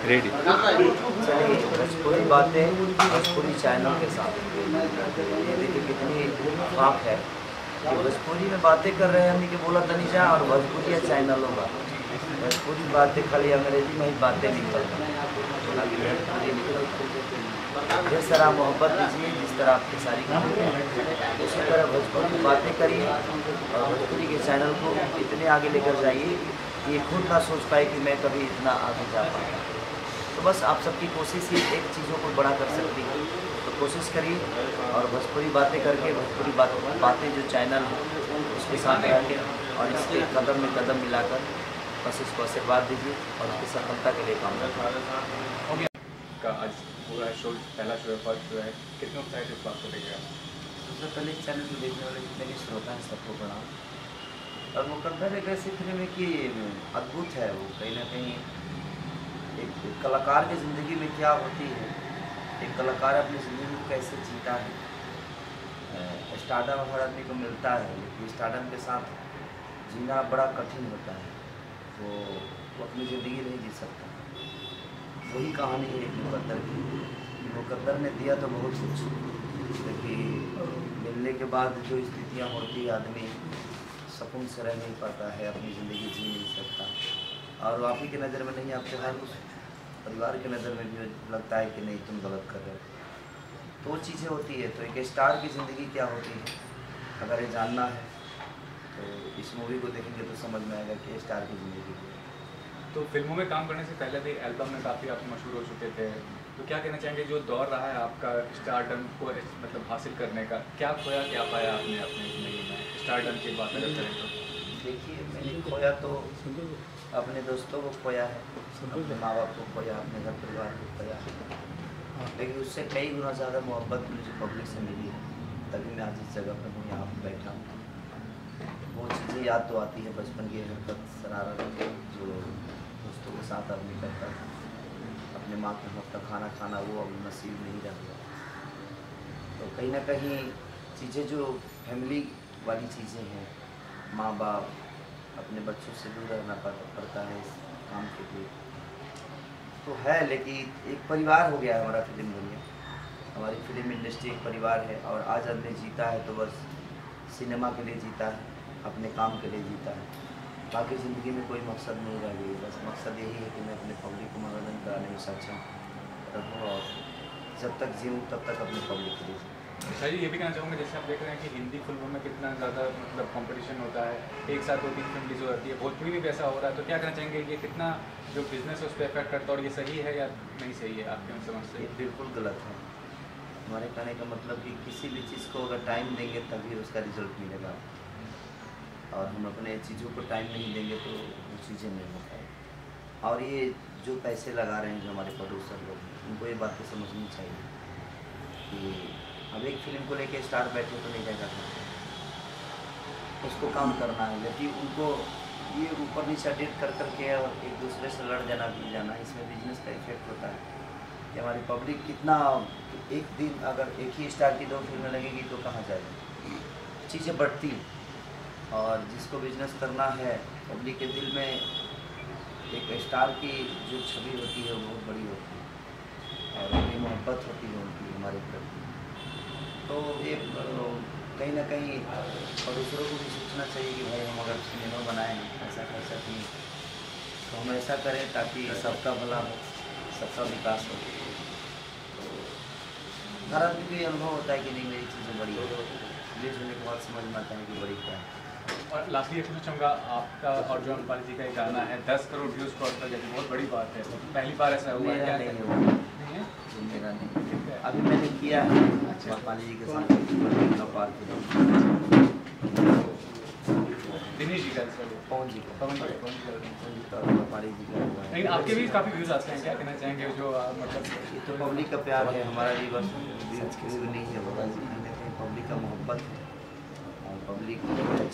Ready. चलिए भोजपुरी बातें Bhojpuri channel के साथ ये देखिए कितनी फाक है कि भोजपुरी में बातें कर रहे हैं हम कि बोला तनीजा और भोजपुरी चैनलों का भोजपुरी बातें खाली अंग्रेजी में ही बातें निकलती जिस तरह मोहब्बत दीजिए, जिस तरह आपकी सारी उसी तरह भोजपुरी की बातें करिए और भोजपुरी के चैनल को इतने आगे लेकर जाइए कि ये खुद ना सोच पाए कि मैं कभी इतना आगे जा पाऊँ। तो बस आप सबकी कोशिश ही एक चीज़ों को बड़ा कर सकती है, तो कोशिश करिए और भोजपुरी बातें करके भोजपुरी बातें जो चैनल है उसके साथ रहेंगे और इसके कदम में कदम मिलाकर बस इसको आशीर्वाद दीजिए और उसकी सफलता के लिए काम करें। का आज पूरा शो, पहला शो है, फर्स्ट शो है, कितने एक्साइटेड इस बात को लेकर? सबसे पहले इस चैनल को देखने वाले जितने भी श्रोता हैं सबको प्रणाम। और मुकद्दर एक ऐसी फिल्म है कि अद्भुत है, वो कहीं ना कहीं एक कलाकार की ज़िंदगी में क्या होती है, एक कलाकार अपनी ज़िंदगी को कैसे जीता है। स्टारडम हर आदमी को मिलता है लेकिन स्टारडम के साथ जीना बड़ा कठिन होता है, तो वो अपनी ज़िंदगी नहीं जी सकता। वही कहानी है मुकद्दर की। मुकद्दर ने दिया तो बहुत कुछ, लेकिन मिलने के बाद जो स्थितियाँ होती है आदमी सुकून से रह नहीं पाता है, अपनी ज़िंदगी जी नहीं सकता और आप ही की नज़र में नहीं, आपके हर उस परिवार की नज़र में भी लगता है कि नहीं तुम गलत कर रहे हो। तो वो चीज़ें होती है। तो एक स्टार की ज़िंदगी क्या होती है, अगर ये जानना है तो इस मूवी को देखेंगे तो समझ में आएगा कि स्टार की ज़िंदगी है। तो फिल्मों में काम करने से पहले भी एल्बम में काफ़ी आप मशहूर हो चुके थे, तो क्या कहना चाहेंगे जो दौर रहा है आपका स्टारडम को मतलब हासिल करने का, क्या खोया क्या पाया आपने अपनी ज़िंदगी में स्टारडम की बात अगर करें तो? देखिए मैंने खोया तो अपने दोस्तों को खोया है, अपने माँ बाप को खोया, अपने घर परिवार को खोया, लेकिन उससे कई गुना ज़्यादा मोहब्बत मुझे पब्लिक से मिली है, तभी मैं आज इस जगह पर हूँ, यहाँ पर बैठा हूँ। वो चीज़ें याद तो आती है बचपन की हरकत, शरारत जो दोस्तों के साथ आदमी करता था, अपने माँ के हाथ का खाना खाना, वो अब नसीब नहीं रह गया। तो कहीं ना कहीं चीज़ें जो फैमिली वाली चीज़ें हैं, माँ बाप अपने बच्चों से दूर रहना पड़ता है इस काम के लिए, तो है। लेकिन एक परिवार हो गया है हमारा फिल्म दुनिया, हमारी फिल्म इंडस्ट्री एक परिवार है और आज आदमी जीता है तो बस सिनेमा के लिए जीता है, अपने काम के लिए जीता है, बाकी ज़िंदगी में कोई मकसद नहीं रह गई। बस मकसद यही है कि मैं अपने पब्लिक को मनोरंजन कराने में सक्षम रहूँ और जब तक जीऊँ तब तक अपने पब्लिक के लिए। अच्छा जी, ये भी कहना चाहूँगा जैसे आप देख रहे हैं कि हिंदी फिल्मों में कितना ज़्यादा मतलब कंपटीशन होता है, एक साथ 2-3 फिल्म रिलीज हो जाती है, भोजपुरी में भी ऐसा हो रहा है, तो क्या कहना चाहेंगे ये कितना जो बिजनेस है उस पर इफेक्ट करता है और ये सही है या नहीं सही है आपके समझ से? ये बिल्कुल गलत है। हमारे कहने का मतलब कि किसी भी चीज़ को अगर टाइम देंगे तभी उसका रिजल्ट मिलेगा और हम अपने चीज़ों को टाइम नहीं देंगे तो वो चीज़ें नहीं हो पाएगी। और ये जो पैसे लगा रहे हैं जो हमारे प्रोड्यूसर लोग, उनको ये बातें समझनी चाहिए कि अब एक फिल्म को लेके स्टार बैठे तो नहीं जाएगा, उसको काम करना है, लेकिन उनको ये ऊपर नीचे डेट कर करके और एक दूसरे से लड़ जाना भी जाना, इसमें बिजनेस का इफेक्ट होता है कि हमारी पब्लिक कितना, एक दिन अगर एक ही स्टार की 2 फिल्में लगेगी तो कहाँ जाएगी, चीज़ें बढ़ती। और जिसको बिजनेस करना है, पब्लिक के दिल में एक स्टार की जो छवि होती है वो बहुत बड़ी होती है और बड़ी मोहब्बत होती है उनकी हमारे प्रति। तो ये कहीं ना कहीं प्रोड्यूसरों को भी सोचना चाहिए कि भाई हम अगर सिनेमा बनाए हैं ऐसा कर सकें तो हम ऐसा करें ताकि सबका भला हो, सबका विकास हो। तो हर आदमी को ये अनुभव होता है कि नहीं मेरी चीज़ें बड़ी हो, रिलीज होने के बाद समझ में आता है कि बड़ी क्या है। और लास्टली ये पूछना चाहूँगा, आपका और जो अमरपाली जी का एक गाना है 10 करोड़ व्यूज़ क्रॉस कर जाती, बहुत बड़ी बात है, पहली बार ऐसा हुआ है? मेरा नहीं हुआ, मेरा नहीं, अभी मैंने किया है अमरपाली जी के साथ पार्क दिनेश जी का, पवन जी का, अमरपाली जी का। लेकिन आपके भी काफ़ी व्यूज़ आते हैं, क्या कहना चाहेंगे जो मतलब? ये तो पब्लिक का प्यार है, हमारा भी बस व्यू नहीं है, पब्लिक का मोहब्बत है और पब्लिक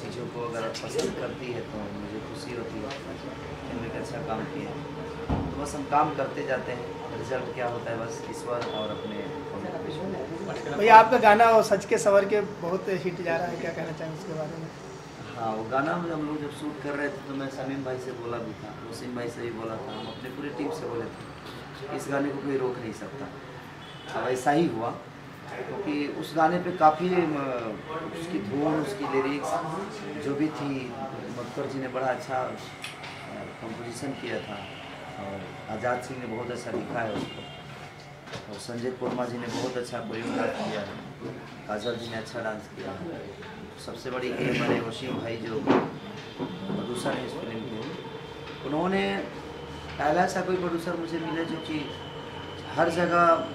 चीज़ों को अगर पसंद करती है तो मुझे खुशी होती है कि हमने अच्छा काम किया है। तो बस हम काम करते जाते हैं, रिजल्ट क्या होता है बस ईश्वर और अपने भैया आपका गाना और सच के सवर के बहुत हिट जा रहा है, क्या कहना चाहेंगे उसके बारे में? हाँ, वो गाना में हम लोग जब शूट कर रहे थे तो मैं समीम भाई से बोला भी था, वसीम भाई से भी बोला था, हम अपने पूरी टीम से बोले थे इस गाने को कोई रोक नहीं सकता। अब ऐसा ही हुआ क्योंकि उस गाने पे काफ़ी उसकी धुन, उसकी लिरिक्स जो भी थी, मधुकर जी ने बड़ा अच्छा कंपोजिशन किया था और आज़ाद सिंह ने बहुत अच्छा लिखा है उसको, और संजय कोरमा जी ने बहुत अच्छा कोरियोग्राफ किया है, काजल जी ने अच्छा डांस किया है। सबसे बड़ी गेम हमारे वसीम भाई जो प्रोड्यूसर है इस फिल्म के, उन्होंने पहला ऐसा कोई प्रोड्यूसर मुझे मिले जो कि हर जगह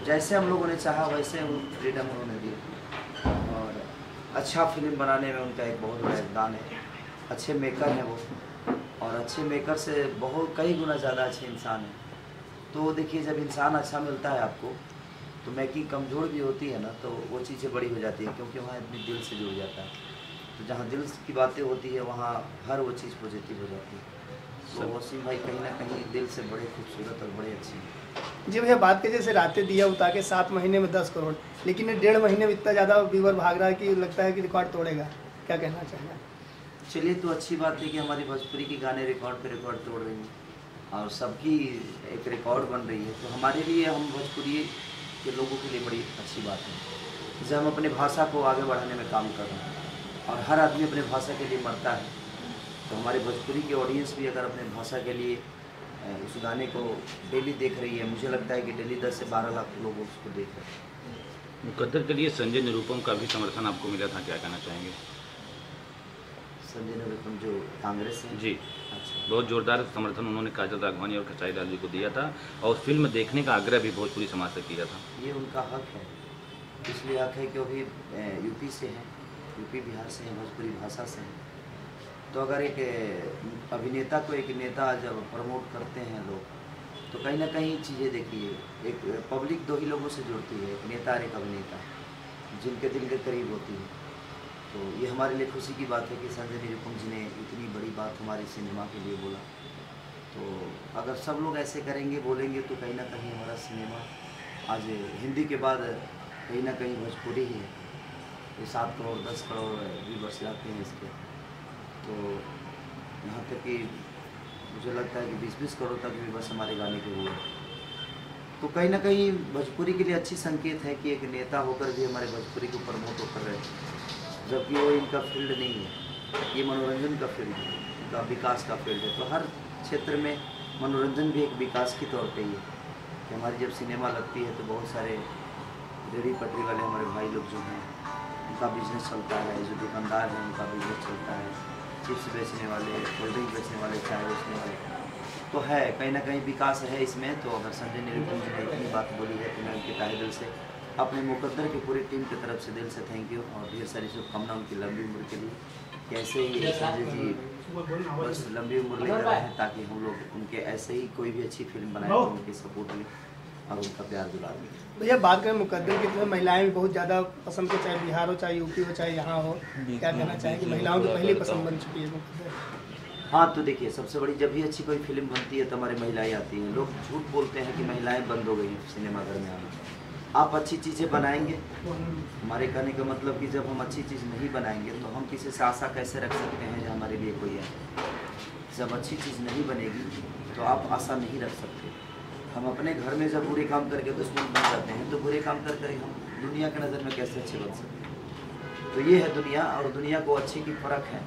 जैसे हम लोगों ने चाहा वैसे वो फ्रीडम उन्होंने दी, और अच्छा फिल्म बनाने में उनका एक बहुत बड़ा योगदान है। अच्छे मेकर हैं वो, और अच्छे मेकर से बहुत कई गुना ज़्यादा अच्छे इंसान हैं। तो देखिए, जब इंसान अच्छा मिलता है आपको तो मेकिंग कमज़ोर भी होती है ना, तो वो चीज़ें बड़ी हो जाती हैं, क्योंकि वहाँ अपने दिल से जुड़ जाता है। तो जहाँ दिल की बातें होती है वहाँ हर वो चीज़ पॉजिटिव हो जाती है। तो वसीम भाई कहीं ना कहीं दिल से बड़े खूबसूरत और बड़े अच्छे हैं। जी भैया, बात के जैसे रातें दिया उठा के 7 महीने में 10 करोड़, लेकिन ये 1.5 महीने में इतना ज़्यादा व्यूअर भाग रहा है कि लगता है कि रिकॉर्ड तोड़ेगा, क्या कहना चाहिए? चलिए, तो अच्छी बात है कि हमारी भोजपुरी के गाने रिकॉर्ड पे रिकॉर्ड तोड़ रही हैं और सबकी एक रिकॉर्ड बन रही है। तो हमारे लिए, हम भोजपुरी के लोगों के लिए बड़ी अच्छी बात है जब हम अपने भाषा को आगे बढ़ाने में काम कर रहे हैं, और हर आदमी अपने भाषा के लिए मरता है। तो हमारे भोजपुरी की ऑडियंस भी अगर अपने भाषा के लिए उस गाने को डेली देख रही है, मुझे लगता है कि डेली 10 से 12 लाख लोग उसको देख रहे हैं। मुकद्दर के लिए संजय निरुपम का भी समर्थन आपको मिला था, क्या कहना चाहेंगे? संजय निरुपम जो कांग्रेस है जी, अच्छा, बहुत जोरदार समर्थन उन्होंने काजल राघवानी और खेसारी लाल जी को दिया था, और फिल्म देखने का आग्रह भी भोजपुरी समाज से किया था। ये उनका हक है, इसलिए हक है क्योंकि यूपी से हैं, यूपी बिहार से हैं, भोजपुरी भाषा से हैं। तो अगर एक अभिनेता को एक नेता जब प्रमोट करते हैं लोग, तो कहीं ना कहीं चीज़ें देखिए, एक पब्लिक दो ही लोगों से जुड़ती है, एक नेता और एक अभिनेता, जिनके दिल के करीब होती है। तो ये हमारे लिए खुशी की बात है कि संजय निरुपम जी ने इतनी बड़ी बात हमारे सिनेमा के लिए बोला। तो अगर सब लोग ऐसे करेंगे, बोलेंगे, तो कहीं ना कहीं हमारा सिनेमा आज हिंदी के बाद कहीं ना कहीं भोजपुरी ही है। तो 7 करोड़ 10 करोड़ व्यूअर्स जाते हैं इसके, तो यहाँ तक कि मुझे लगता है कि 20-20 करोड़ तक व्यूअर्स हमारे गाने के हुए। तो कहीं ना कहीं भोजपुरी के लिए अच्छी संकेत है कि एक नेता होकर भी हमारे भोजपुरी को प्रमोट कर रहे हैं, जबकि वो इनका फील्ड नहीं है, ये मनोरंजन का फील्ड है, इनका विकास का फील्ड है। तो हर क्षेत्र में मनोरंजन भी एक विकास के तौर पे ही है कि हमारी जब सिनेमा लगती है तो बहुत सारे रेहड़ी पटरी वाले हमारे भाई लोग जो हैं, उनका बिजनेस चलता है, जो दुकानदार हैं उनका बिजनेस चलता है, चिप्स बेचने वाले, कोल्ड ड्रिंक बेचने वाले, चाय बेचने वाले, तो है कहीं ना कहीं विकास है इसमें। तो अगर संजय निरुपम जी ने इतनी बात बोली है तो मैं उनके तहे दिल से, अपने मुकद्दर की पूरी टीम की तरफ से दिल से थैंक यू, और ढेर सारी शुभकामना उनकी लंबी उम्र के लिए, कि ऐसे ही संजय जी बस लंबी उम्र लेकर रहें, ताकि हम लोग उनके ऐसे ही कोई भी अच्छी फिल्म बनाएं, तो उनकी सपोर्ट लें और उनका प्यार दुलार मिले। भैया, बात करें मुकद्दर की, तो महिलाएं भी बहुत ज़्यादा पसंद है, चाहे बिहार हो, चाहे यूपी हो, चाहे यहाँ हो, क्या कहना चाहेंगे? महिलाओं की पहली पसंद बन चुकी है मुकद्दर। हाँ, तो देखिए, सबसे बड़ी जब भी अच्छी कोई फिल्म बनती है तो हमारी महिलाएं आती हैं। लोग झूठ बोलते हैं कि महिलाएं बंद हो गई हैं सिनेमाघर में आना। आप अच्छी चीज़ें बनाएंगे, हमारे कहने का मतलब कि जब हम अच्छी चीज़ नहीं बनाएंगे तो हम किसी से आशा कैसे रख सकते हैं जो हमारे लिए कोई है। जब अच्छी चीज़ नहीं बनेगी तो आप आशा नहीं रख सकते। हम अपने घर में जब बुरे काम करके दुश्मन बन जाते हैं, तो बुरे काम कर कर हम दुनिया की नज़र में कैसे अच्छे बन सकते हैं? तो ये है दुनिया, और दुनिया को अच्छे की फ़र्क है।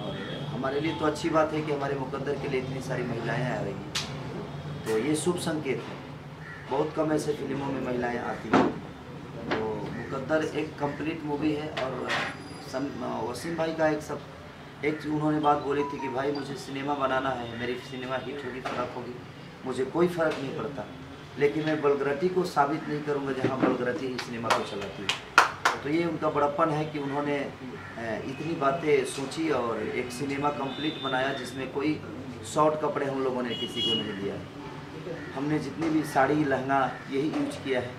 और हमारे लिए तो अच्छी बात है कि हमारे मुकद्दर के लिए इतनी सारी महिलाएं आ रही हैं, तो ये शुभ संकेत है। बहुत कम ऐसे फिल्मों में महिलाएं आती हैं। तो मुकद्दर एक कंप्लीट मूवी है, और वसीम भाई का एक उन्होंने बात बोली थी कि भाई मुझे सिनेमा बनाना है, मेरी सिनेमा हिट होगी, फ़र्क होगी, मुझे कोई फ़र्क नहीं पड़ता, लेकिन मैं बलगरती को साबित नहीं करूँगा जहाँ बलगरती ही सिनेमा को चलाती है। तो ये उनका बड़प्पन है कि उन्होंने इतनी बातें सोची और एक सिनेमा कंप्लीट बनाया, जिसमें कोई शॉर्ट कपड़े हम लोगों ने किसी को नहीं दिया है। हमने जितनी भी साड़ी लहंगा यही यूज किया है,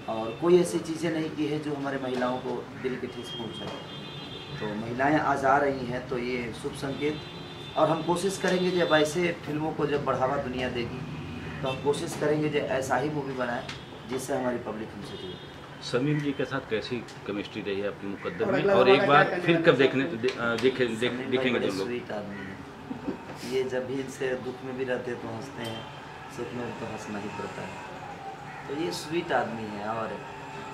और कोई ऐसी चीज़ें नहीं की है जो हमारे महिलाओं को दिल के ठेस पहुँचाए। तो महिलाएं आज आ रही हैं, तो ये शुभ संकेत। और हम कोशिश करेंगे जब ऐसे फिल्मों को जब बढ़ावा दुनिया देगी, तो हम कोशिश करेंगे जो ऐसा ही मूवी बनाए जिससे हमारी पब्लिक हमसे जुड़े। समीम जी के साथ कैसी केमिस्ट्री रही है आपकी मुकद्दर में, और एक बार फिर कब दिखेंगे जो लोग? स्वीट आदमी है ये, जब भी इनसे दुख में भी रहते हैं तो हंसते हैं, सुख में तो हंसना ही पड़ता है। तो ये स्वीट आदमी है। और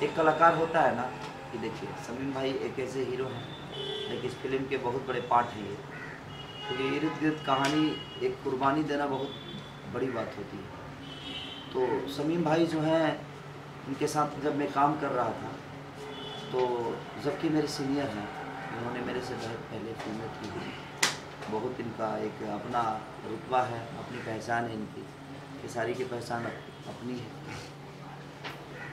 एक कलाकार होता है ना कि देखिए समीम भाई एक ऐसे हीरो हैं, लेकिन इस फिल्म के बहुत बड़े पार्ट है ये। तो ये इर्द गिर्द कहानी एक कुर्बानी देना बहुत बड़ी बात होती है। तो समीम भाई जो हैं, उनके साथ जब मैं काम कर रहा था, तो जबकि मेरे सीनियर हैं, उन्होंने मेरे से बहुत पहले फिल्में की हुई, बहुत इनका एक अपना रुतबा है, अपनी पहचान है इनकी, ये सारी की पहचान अपनी है।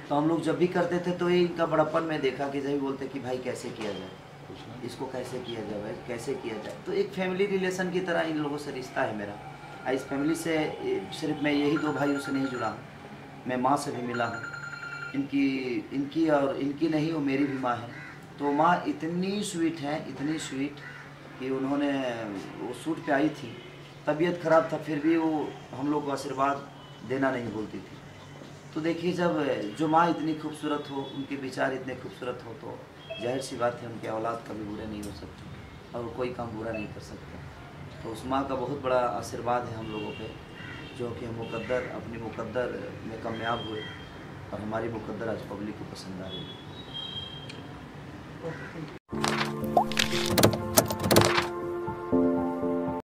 तो हम लोग जब भी करते थे तो ये इनका बड़प्पन में देखा कि जब बोलते कि भाई कैसे किया जाए, इसको कैसे किया जाए, भाई कैसे किया जाए। तो एक फैमिली रिलेशन की तरह इन लोगों से रिश्ता है मेरा। इस फैमिली से सिर्फ मैं यही दो भाइयों से नहीं जुड़ा हूँ, मैं माँ से भी मिला हूँ। इनकी और इनकी नहीं, वो मेरी भी माँ है। तो माँ इतनी स्वीट है, इतनी स्वीट कि उन्होंने वो शूट पे आई थी, तबीयत ख़राब था, फिर भी वो हम लोग को आशीर्वाद देना नहीं भूलती थी। तो देखिए जब जो माँ इतनी खूबसूरत हो, उनके विचार इतने खूबसूरत हो, तो जाहिर सी बात है उनके औलाद कभी बुरे नहीं हो सकते और कोई काम बुरा नहीं कर सकता। तो उस माँ का बहुत बड़ा आशीर्वाद है हम लोगों पे, जो कि हम मुकद्दर अपनी मुकद्दर में कामयाब हुए और हमारी मुकद्दर आज पब्लिक को पसंद आ रही है।